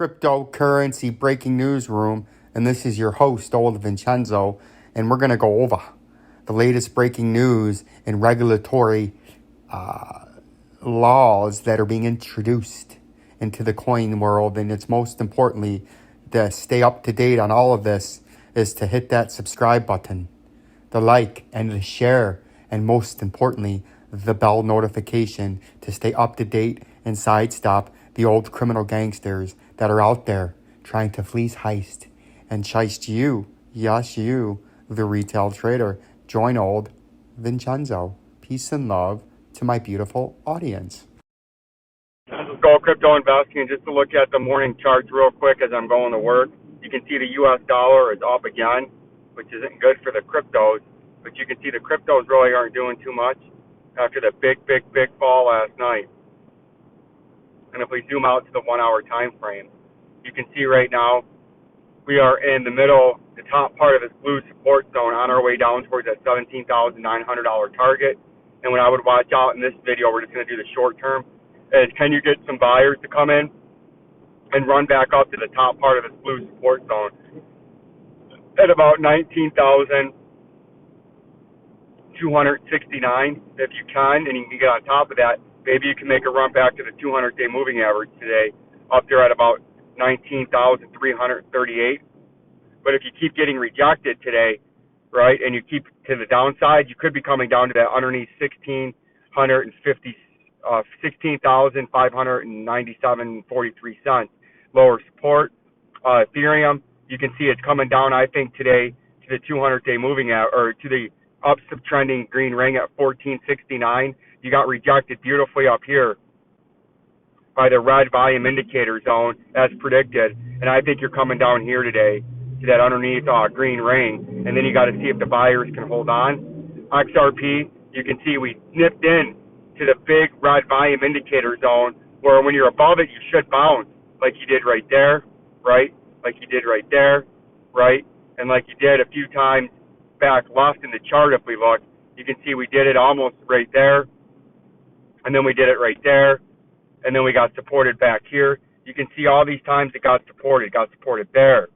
cryptocurrency breaking news room, and this is your host, old Vincenzo, and we're going to go over the latest breaking news and regulatory laws that are being introduced into the coin world. And it's most importantly, to stay up to date on all of this is to hit that subscribe button, the like and the share, and most importantly, the bell notification to stay up to date and sidestep the old criminal gangsters that are out there trying to fleece, heist, and shiest you, yes you, the retail trader. Join old Vincenzo. Peace and love to my beautiful audience. Let's go crypto investing, and just to look at the morning charts real quick as I'm going to work. You can see the U.S. dollar is up again, which isn't good for the cryptos, but you can see the cryptos really aren't doing too much after the big fall last night. And if we zoom out to the 1 hour time frame, you can see right now we are in the middle, the top part of this blue support zone on our way down towards that $17,900 target. And what I would watch out in this video, we're just going to do the short term, is can you get some buyers to come in and run back up to the top part of this blue support zone at about 19,269 if you can, and you can get on top of that. Maybe you can make a run back to the 200-day moving average today, up there at about 19,338. But if you keep getting rejected today, right, and you keep to the downside, you could be coming down to that underneath 16,597.43 cents. Lower support. Ethereum, you can see it's coming down, I think, today to the 200-day moving average, or to the up trending green ring at 1469. You got rejected beautifully up here by the red volume indicator zone as predicted, and I think you're coming down here today to that underneath green ring, and then you got to see if the buyers can hold on. XRP, you can see we snipped in to the big red volume indicator zone, where when you're above it, you should bounce like you did right there, right? Like you did right there, right? And like you did a few times back left in the chart, if we look, you can see we did it almost right there, and then we did it right there, and then we got supported back here. You can see all these times it got supported there,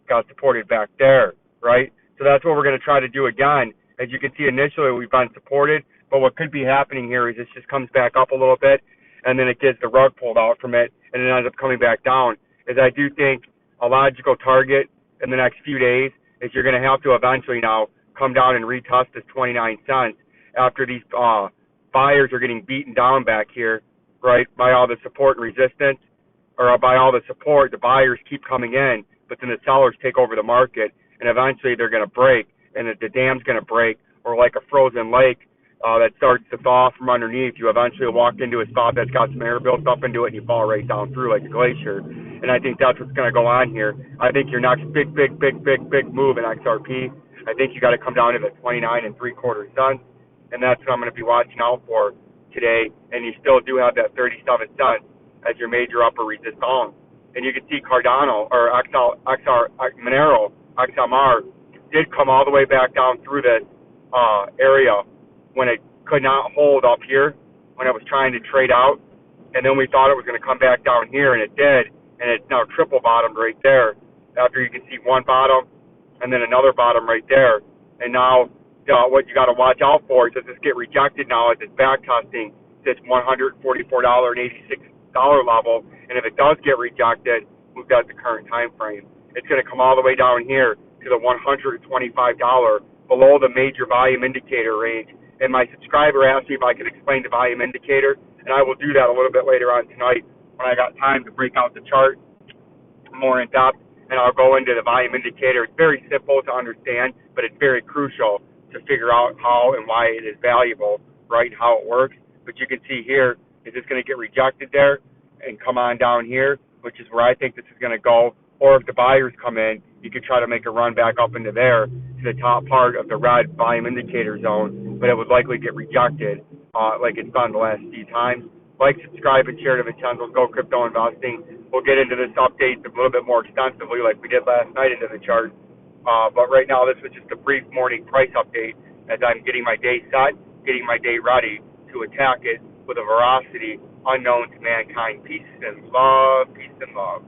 got supported back there, right? So that's what we're going to try to do again. As you can see, initially we've been supported, but what could be happening here is this just comes back up a little bit, and then it gets the rug pulled out from it, and it ends up coming back down. As I do think a logical target in the next few days is you're going to have to eventually now come down and retest this 29 cents after these buyers are getting beaten down back here, right, by all the support and resistance, or by all the support. The buyers keep coming in, but then the sellers take over the market, and eventually they're going to break, and the dam's going to break, or like a frozen lake that starts to thaw from underneath. You eventually walk into a spot that's got some air built up into it, and you fall right down through like a glacier. And I think that's what's going to go on here. I think your next big move in XRP, I think you got to come down to the 29.75 cents, and that's what I'm going to be watching out for today. And you still do have that 37 cents as your major upper resistance. And you can see Cardano, or Monero, XMR, did come all the way back down through this area when it could not hold up here, when it was trying to trade out. And then we thought it was going to come back down here, and it did. And it's now triple bottomed right there. After you can see one bottom and then another bottom right there. And now what you got to watch out for is, does this get rejected now as it's back testing this $144.86 level? And if it does get rejected, we've got the current time frame. It's going to come all the way down here to the $125 below the major volume indicator range. And my subscriber asked me if I could explain the volume indicator, and I will do that a little bit later on tonight when I got time to break out the chart more in depth, and I'll go into the volume indicator. It's very simple to understand, but it's very crucial to figure out how and why it is valuable, right, how it works. But you can see here, is this going to get rejected there and come on down here, which is where I think this is going to go. Or if the buyers come in, you could try to make a run back up into there to the top part of the red volume indicator zone, but it would likely get rejected like it's done the last few times. Like, subscribe, and share to Vincenzo's Go Crypto Investing. We'll get into this update a little bit more extensively like we did last night into the chart. But right now, this was just a brief morning price update as I'm getting my day set, getting my day ready to attack it with a veracity unknown to mankind. Peace and love. Peace and love.